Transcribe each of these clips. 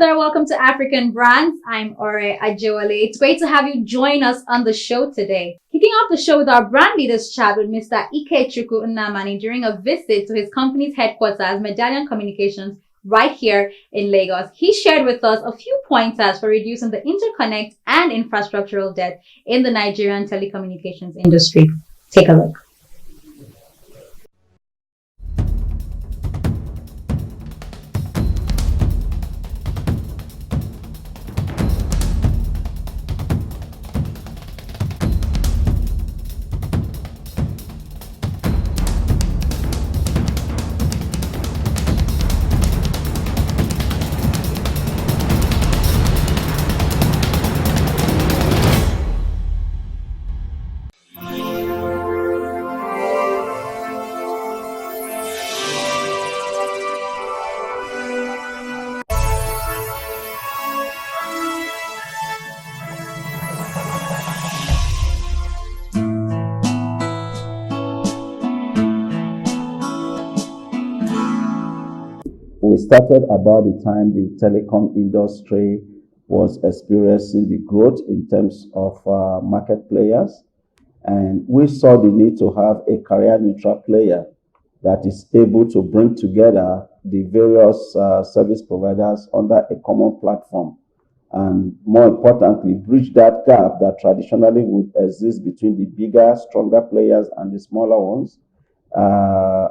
there, welcome to African Brands. I'm Ore Ajewale. It's great to have you join us on the show today. Kicking off the show with our brand leaders chat with Mr. Ikechukwu Nnamani during a visit to his company's headquarters, Medallion Communications, right here in Lagos. He shared with us a few pointers for reducing the interconnect and infrastructural debt in the Nigerian telecommunications industry. Take a look. We started about the time the telecom industry was experiencing the growth in terms of market players. And we saw the need to have a career neutral player that is able to bring together the various service providers under a common platform. And more importantly, bridge that gap that traditionally would exist between the bigger, stronger players and the smaller ones.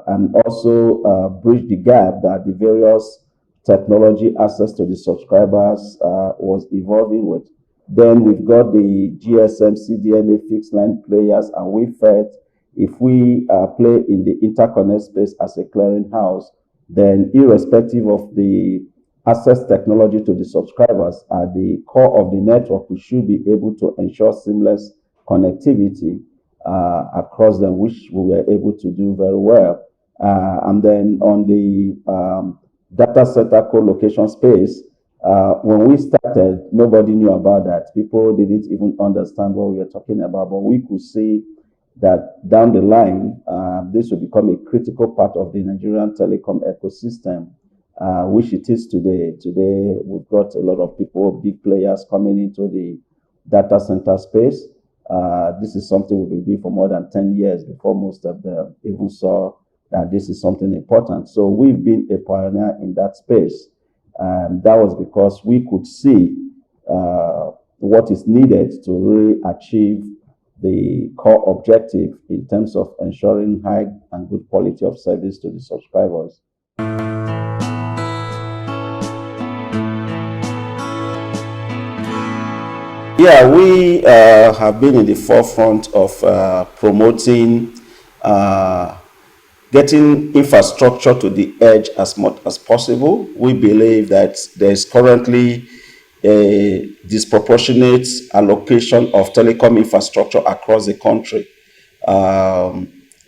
And also bridge the gap that the various technology access to the subscribers was evolving with. Then we've got the GSM, CDMA fixed line players, and we felt if we play in the interconnect space as a clearinghouse, then irrespective of the access technology to the subscribers at the core of the network, we should be able to ensure seamless connectivity across them, which we were able to do very well. And then on the data center co-location space, when we started, nobody knew about that. People didn't even understand what we were talking about, but we could see that down the line, this will become a critical part of the Nigerian telecom ecosystem, which it is today. Today, we've got a lot of people, big players coming into the data center space. This is something we've been doing for more than 10 years before most of them even saw that this is something important. So we've been a pioneer in that space. And that was because we could see what is needed to really achieve the core objective in terms of ensuring high and good quality of service to the subscribers. Yeah, we have been in the forefront of promoting getting infrastructure to the edge as much as possible. We believe that there is currently a disproportionate allocation of telecom infrastructure across the country. A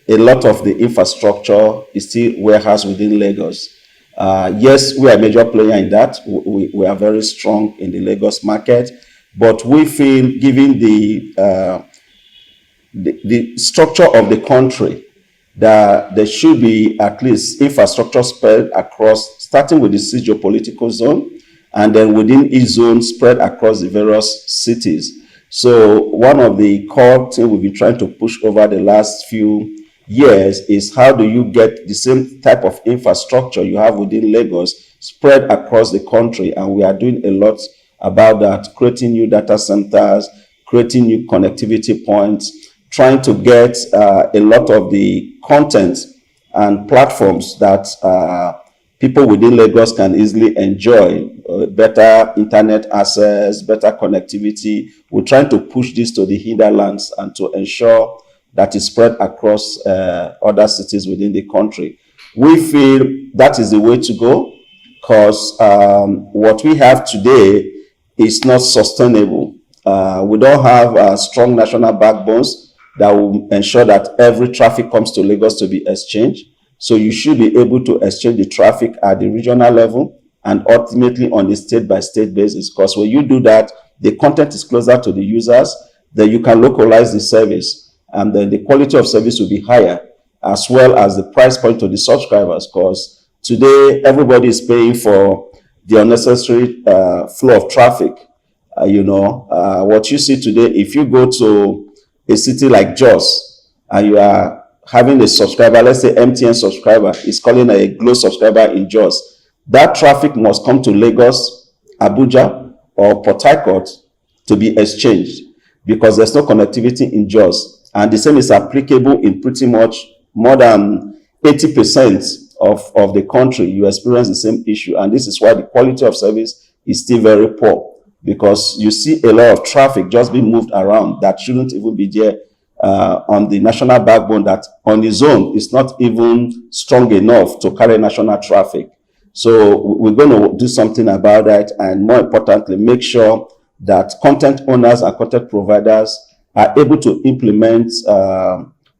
lot of the infrastructure is still warehoused within Lagos. Yes, we are a major player in that. We are very strong in the Lagos market. But we feel, given the structure of the country, that there should be at least infrastructure spread across, starting with the geopolitical zone, and then within each zone spread across the various cities. So one of the core things we've been trying to push over the last few years is how do you get the same type of infrastructure you have within Lagos spread across the country, and we are doing a lot about that, creating new data centers, creating new connectivity points, trying to get a lot of the content and platforms that people within Lagos can easily enjoy, better internet access, better connectivity. We're trying to push this to the hinterlands and to ensure that it's spread across other cities within the country. We feel that is the way to go, because what we have today is not sustainable. We don't have strong national backbones that will ensure that every traffic comes to Lagos to be exchanged. So you should be able to exchange the traffic at the regional level and ultimately on the state-by-state basis, because when you do that, the content is closer to the users, then you can localize the service, and then the quality of service will be higher, as well as the price point to the subscribers, because today everybody is paying for the unnecessary flow of traffic. What you see today, if you go to a city like Jos and you are having a subscriber, let's say MTN subscriber is calling a Glo subscriber in Jos, that traffic must come to Lagos, Abuja, or Port Harcourt to be exchanged because there's no connectivity in Jos. And the same is applicable in pretty much more than 80% of the country. You experience the same issue. And this is why the quality of service is still very poor, because you see a lot of traffic just being moved around that shouldn't even be there on the national backbone, that on its own is not even strong enough to carry national traffic. So we're going to do something about that, and more importantly, make sure that content owners and content providers are able to implement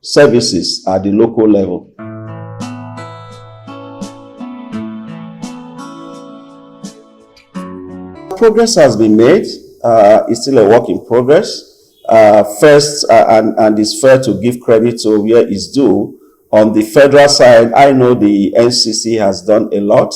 services at the local level. Progress has been made. It's still a work in progress. First, and it's fair to give credit to where it's due. On the federal side, I know the NCC has done a lot.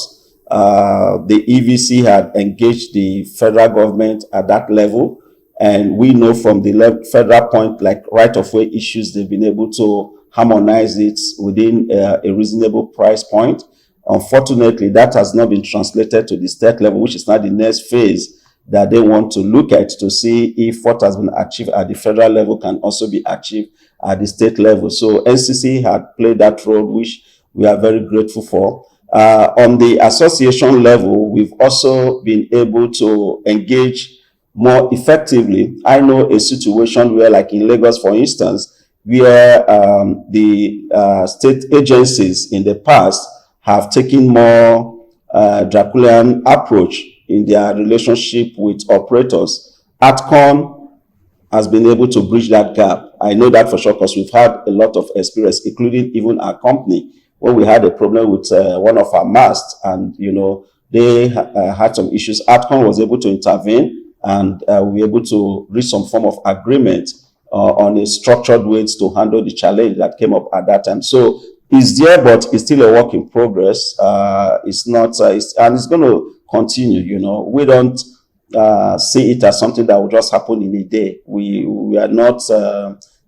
The EVC had engaged the federal government at that level. And we know from the federal point, like right-of-way issues, they've been able to harmonize it within a reasonable price point. Unfortunately, that has not been translated to the state level, which is now the next phase that they want to look at to see if what has been achieved at the federal level can also be achieved at the state level. So NCC had played that role, which we are very grateful for. On the association level, we've also been able to engage more effectively. I know a situation where, like in Lagos, for instance, where the state agencies in the past have taken more Draculian approach in their relationship with operators. ATCON has been able to bridge that gap. I know that for sure because we've had a lot of experience, including even our company, when we had a problem with one of our masts and, they had some issues. ATCON was able to intervene and we were able to reach some form of agreement on a structured ways to handle the challenge that came up at that time. So it's there, but it's still a work in progress. It's not, and it's going to continue. We don't see it as something that will just happen in a day. We are not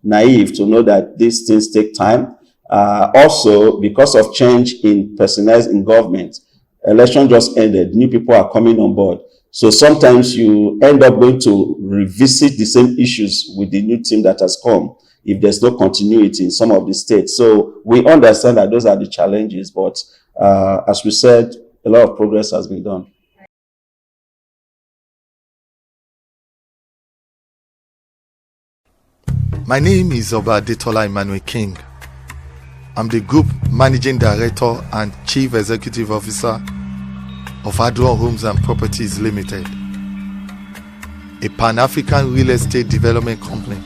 naive to know that these things take time. Also, because of change in personnel in government, election just ended. New people are coming on board. So sometimes you end up going to revisit the same issues with the new team that has come if there's no continuity in some of the states. So we understand that those are the challenges, but as we said, a lot of progress has been done. My name is Obadetola Emmanuel King. I'm the Group Managing Director and Chief Executive Officer of Adron Homes and Properties Limited, a Pan-African real estate development company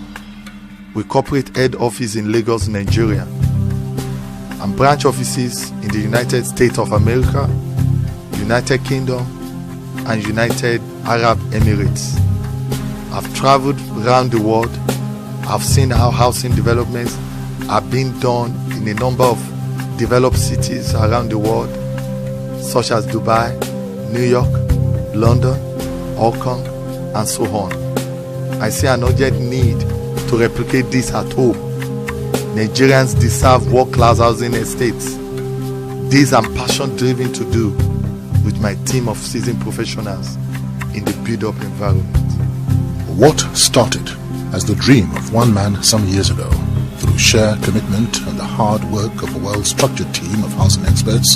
with corporate head office in Lagos, Nigeria, and branch offices in the United States of America, United Kingdom, and United Arab Emirates. I've traveled around the world. I've seen how housing developments are being done in a number of developed cities around the world, such as Dubai, New York, London, Hong Kong, and so on. I see an urgent need to replicate this at home. Nigerians deserve world-class housing estates. This I'm passion-driven to do with my team of seasoned professionals in the build-up environment. What started as the dream of one man some years ago, through sheer commitment and the hard work of a well-structured team of housing experts,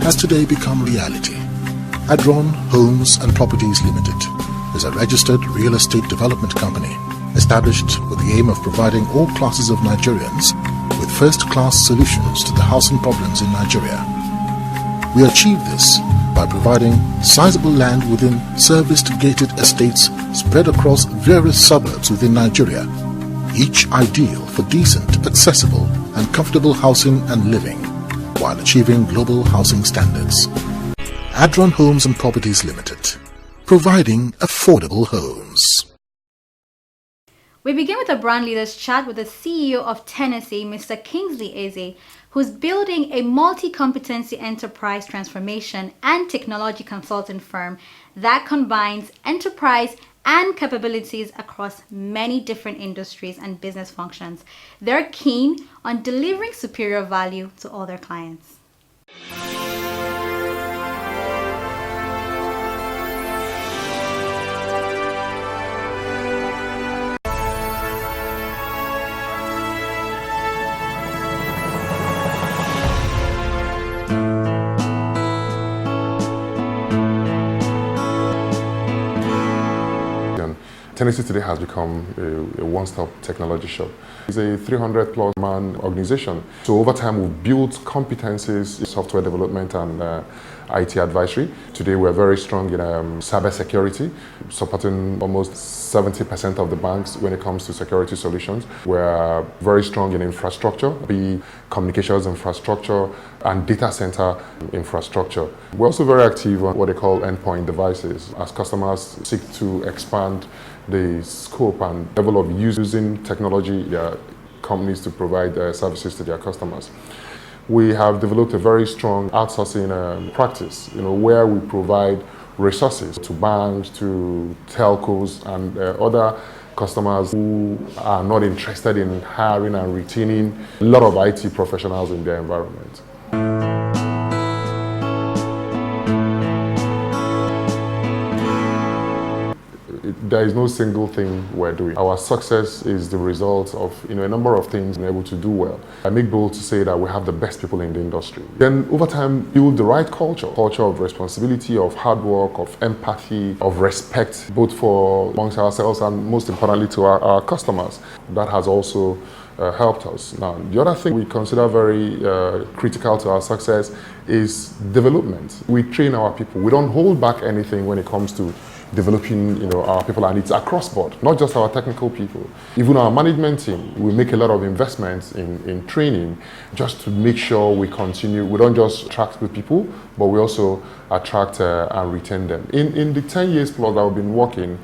has today become reality. Adron Homes and Properties Limited is a registered real estate development company established with the aim of providing all classes of Nigerians with first-class solutions to the housing problems in Nigeria. We achieve this by providing sizable land within serviced gated estates spread across various suburbs within Nigeria, each ideal for decent, accessible and comfortable housing and living, while achieving global housing standards. Adron Homes and Properties Limited, providing affordable homes. We begin with a brand leaders chat with the CEO of Tenece, Mr. Kingsley Eze. who's building a multi-competency enterprise transformation and technology consulting firm that combines enterprise and capabilities across many different industries and business functions. They're keen on delivering superior value to all their clients. Tenece today has become a one-stop technology shop. It's a 300-plus man organization. So over time, we've built competencies in software development and IT advisory. Today, we're very strong in cybersecurity, supporting almost 70% of the banks when it comes to security solutions. We're very strong in infrastructure, be communications infrastructure and data center infrastructure. We're also very active on what they call endpoint devices as customers seek to expand the scope and level of using technology, their companies to provide services to their customers. We have developed a very strong outsourcing practice, where we provide resources to banks, to telcos, and other customers who are not interested in hiring and retaining a lot of IT professionals in their environment. There is no single thing we're doing. Our success is the result of a number of things and able to do well. I make bold to say that we have the best people in the industry. Then over time, build the right culture of responsibility, of hard work, of empathy, of respect, both for amongst ourselves and most importantly to our customers. That has also helped us. Now, the other thing we consider very critical to our success is development. We train our people. We don't hold back anything when it comes to developing our people, and it's across board, not just our technical people. Even our management team, we make a lot of investments in training just to make sure we continue. We don't just attract good people, but we also attract and retain them. In the 10 years plus that we've been working,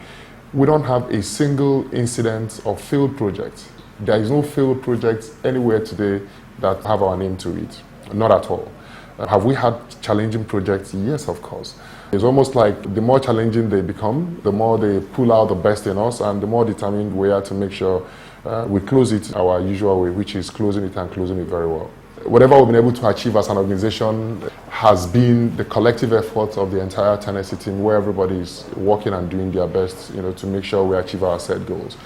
we don't have a single incident of failed project. There is no failed project anywhere today that have our name to it, not at all. Have we had challenging projects? Yes, of course. It's almost like the more challenging they become, the more they pull out the best in us, and the more determined we are to make sure we close it our usual way, which is closing it and closing it very well. Whatever we've been able to achieve as an organization has been the collective effort of the entire Tenece team, where everybody is working and doing their best, to make sure we achieve our set goals.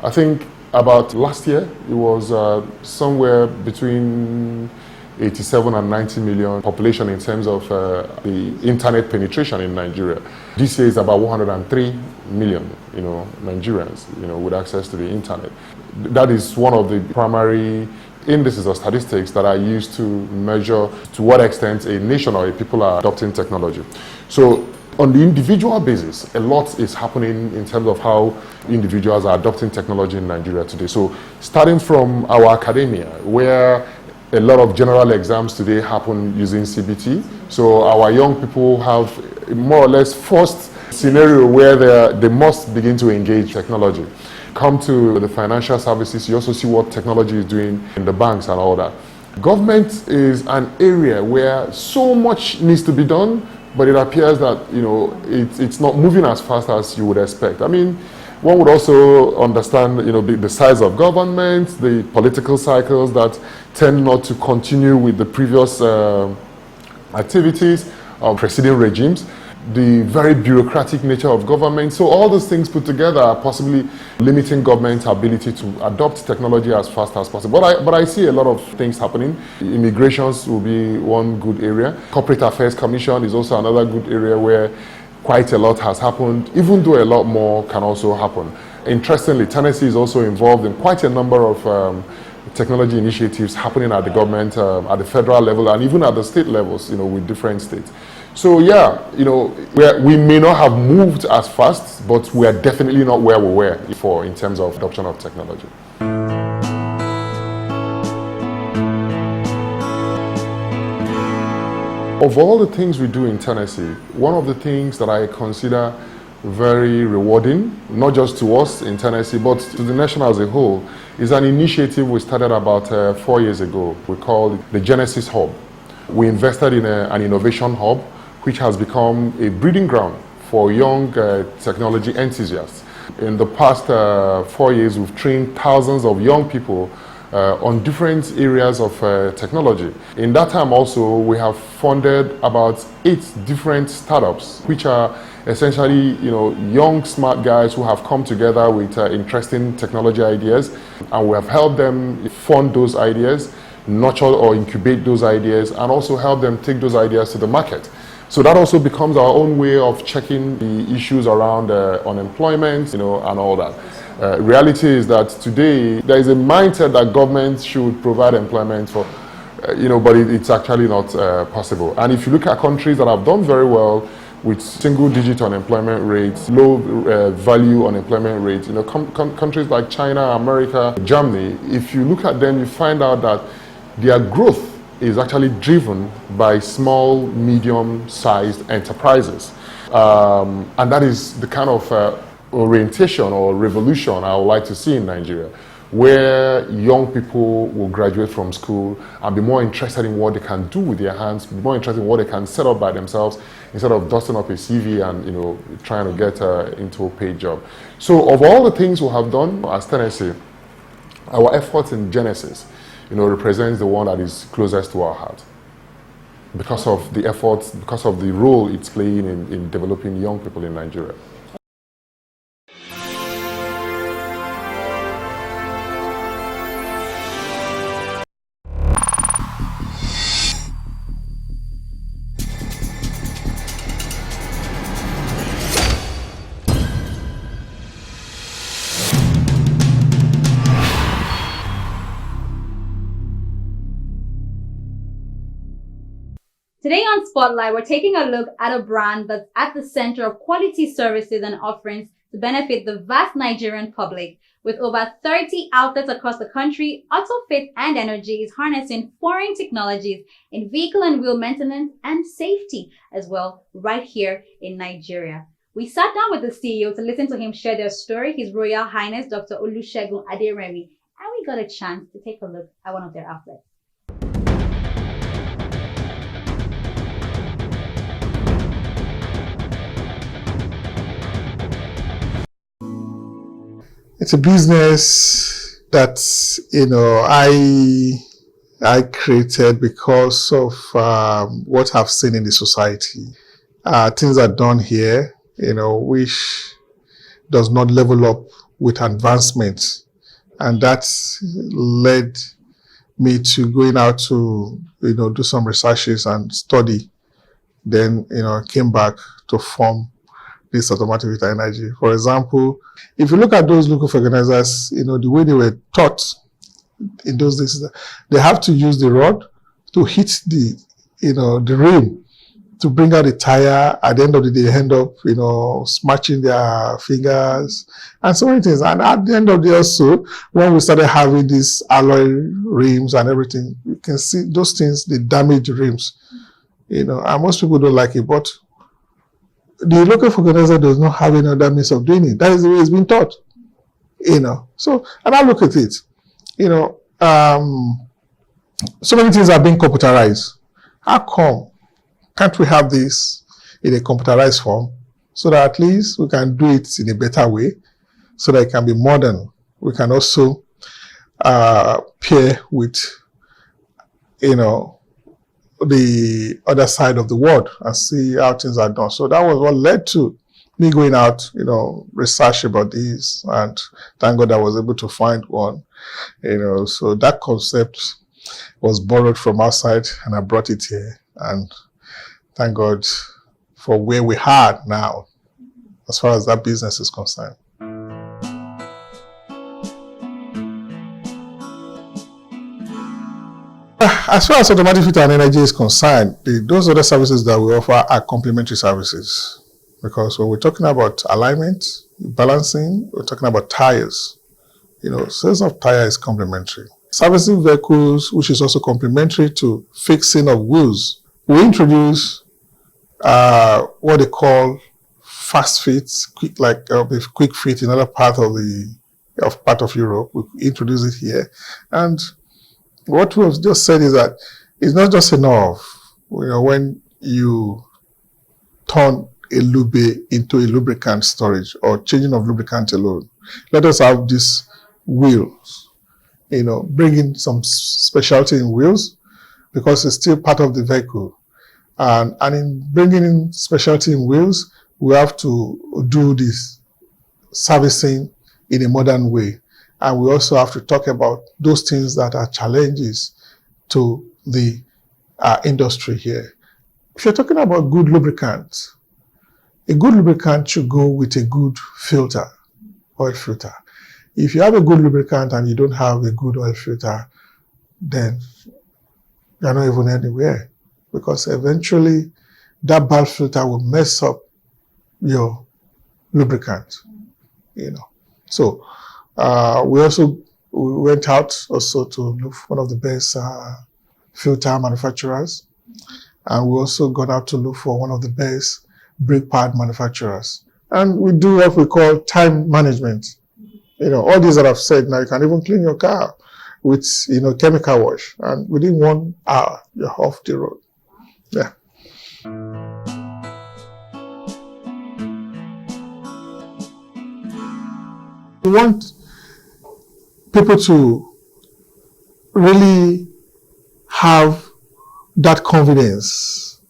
I think about last year, it was somewhere between 87 and 90 million population in terms of the internet penetration in Nigeria. This year is about 103 million, Nigerians, with access to the internet. That is one of the primary indices or statistics that are used to measure to what extent a nation or a people are adopting technology. So on the individual basis, a lot is happening in terms of how individuals are adopting technology in Nigeria today. So starting from our academia, where a lot of general exams today happen using CBT. So our young people have more or less first scenario where they must begin to engage technology. Come to the financial services, you also see what technology is doing in the banks and all that. Government is an area where so much needs to be done, but it appears that it's not moving as fast as you would expect. I mean, one would also understand the size of government, the political cycles that tend not to continue with the previous activities of preceding regimes, the very bureaucratic nature of government. So all those things put together are possibly limiting government's ability to adopt technology as fast as possible. But I see a lot of things happening. Immigrations will be one good area. Corporate Affairs Commission is also another good area where quite a lot has happened, even though a lot more can also happen. Interestingly, Tenece is also involved in quite a number of technology initiatives happening at the government, at the federal level, and even at the state levels, with different states. So yeah, we may not have moved as fast, but we are definitely not where we were before in terms of adoption of technology. Of all the things we do in Tenece, one of the things that I consider very rewarding, not just to us in Tenece, but to the nation as a whole. It's an initiative we started about 4 years ago. We call it the Genesis Hub. We invested in an innovation hub, which has become a breeding ground for young technology enthusiasts. In the past 4 years, we've trained thousands of young people on different areas of technology. In that time also, we have funded about 8 different startups, which are essentially, young smart guys who have come together with interesting technology ideas, and we have helped them fund those ideas, nurture or incubate those ideas, and also help them take those ideas to the market. So that also becomes our own way of checking the issues around unemployment, and all that. Reality is that today there is a mindset that government should provide employment for, but it's actually not possible. And if you look at countries that have done very well with single-digit unemployment rates, low value unemployment rates, countries like China, America, Germany, if you look at them, you find out that their growth is actually driven by small, medium-sized enterprises. And that is the kind of orientation or revolution I would like to see in Nigeria, where young people will graduate from school and be more interested in what they can do with their hands, be more interested in what they can set up by themselves, instead of dusting up a CV and trying to get into a paid job. So of all the things we have done as Tenece, our efforts in Genesis, represents the one that is closest to our heart, because of the efforts, because of the role it's playing in developing young people in Nigeria. Today on Spotlight, we're taking a look at a brand that's at the center of quality services and offerings to benefit the vast Nigerian public. With over 30 outlets across the country, AutoFit and Energy is harnessing foreign technologies in vehicle and wheel maintenance and safety as well, right here in Nigeria. We sat down with the CEO to listen to him share their story, His Royal Highness Dr. Olusegun Aderemi, and we got a chance to take a look at one of their outlets. It's a business that, I created because of what I've seen in the society. Things are done here, which does not level up with advancement. And that led me to going out to, do some researches and study. Then, came back to form this automotive with energy. For example, if you look at those local organizers, the way they were taught in those days, they have to use the rod to hit the rim to bring out the tire. At the end of the day, they end up, smashing their fingers and so many things. And at the end of the day also, when we started having these alloy rims and everything, you can see those things, they damage the rims, and most people don't like it, but the local organizer does not have any other means of doing it. That is the way it's been taught, So, and I look at it, so many things are being computerized. How come can't we have this in a computerized form so that at least we can do it in a better way, so that it can be modern? We can also pair with, the other side of the world and see how things are done. So that was what led to me going out, research about this, and thank God I was able to find one, so that concept was borrowed from outside and I brought it here, and thank God for where we are now as far as that business is concerned. As far as automatic fit and energy is concerned, those other services that we offer are complementary services. Because when we're talking about alignment, balancing, we're talking about tires. Sales of tire is complementary. Servicing vehicles, which is also complementary to fixing of wheels. We introduce what they call fast fit, quick, like with quick fit in other part of Europe. We introduce it here. And what we've just said is that it's not just enough, when you turn a lube into a lubricant storage or changing of lubricant alone. Let us have these wheels, bring in some specialty in wheels because it's still part of the vehicle. And in bringing in specialty in wheels, we have to do this servicing in a modern way. And we also have to talk about those things that are challenges to the industry here. If you're talking about good lubricant, a good lubricant should go with a good filter, oil filter. If you have a good lubricant and you don't have a good oil filter, then you're not even anywhere, because eventually that bad filter will mess up your lubricant, So we went out also to look for one of the best filter manufacturers, and we also got out to look for one of the best brake pad manufacturers. And we do what we call time management. All these that I've said, now you can even clean your car with, chemical wash, and within 1 hour, you're off the road. Yeah. We want people to really have that confidence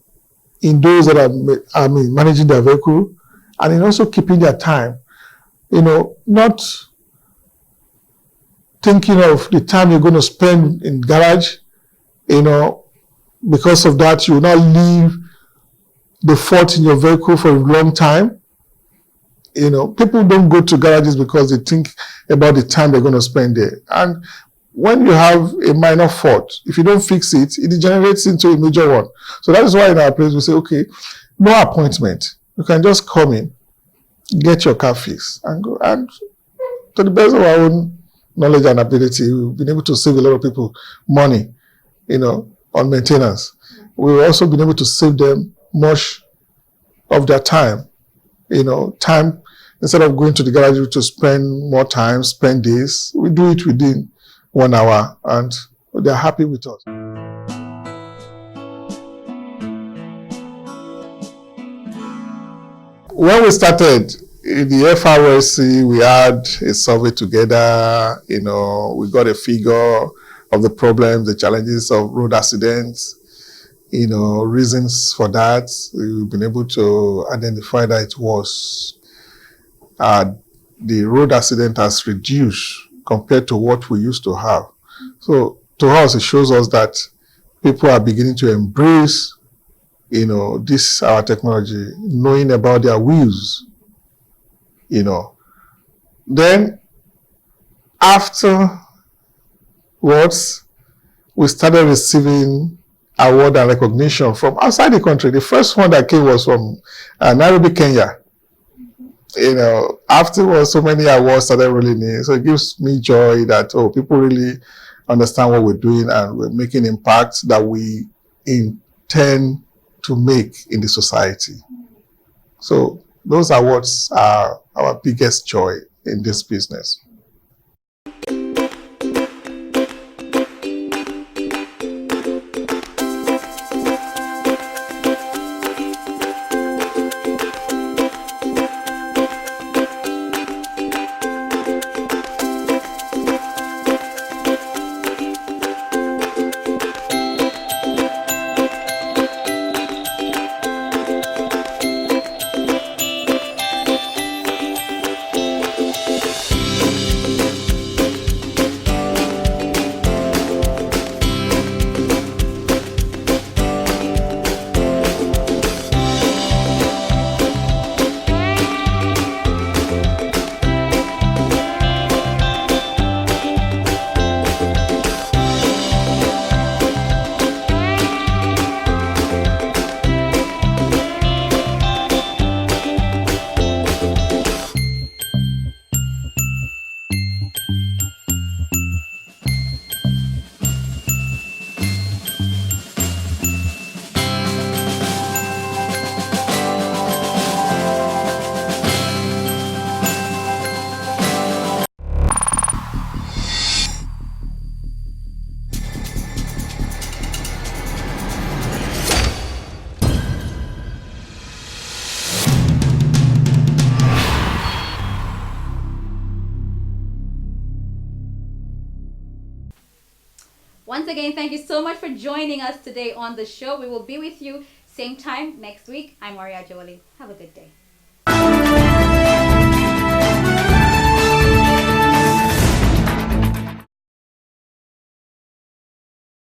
in those that are managing their vehicle, and in also keeping their time. Not thinking of the time you're going to spend in garage, because of that you will not leave the fault in your vehicle for a long time. People don't go to garages because they think about the time they're going to spend there. And when you have a minor fault, if you don't fix it, it degenerates into a major one. So that is why in our place we say, okay, no appointment. You can just come in, get your car fixed, and go. And to the best of our own knowledge and ability, we've been able to save a lot of people money, on maintenance. We've also been able to save them much of their time. Time, instead of going to the garage to spend more time, spend days, we do it within 1 hour, and they're happy with us. When we started in the FRSC, we had a survey together, we got a figure of the problems, the challenges of road accidents, reasons for that. We've been able to identify that it was the road accident has reduced compared to what we used to have. So to us, it shows us that people are beginning to embrace, this our technology, knowing about their wheels, Then afterwards, we started receiving award and recognition from outside the country. The first one that came was from Nairobi, Kenya. Afterwards, so many awards started rolling in. So it gives me joy that, people really understand what we're doing, and we're making impact that we intend to make in the society. So those awards are our biggest joy in this business. Once again, thank you so much for joining us today on the show. We will be with you same time next week. I'm Maria Jolie. Have a good day.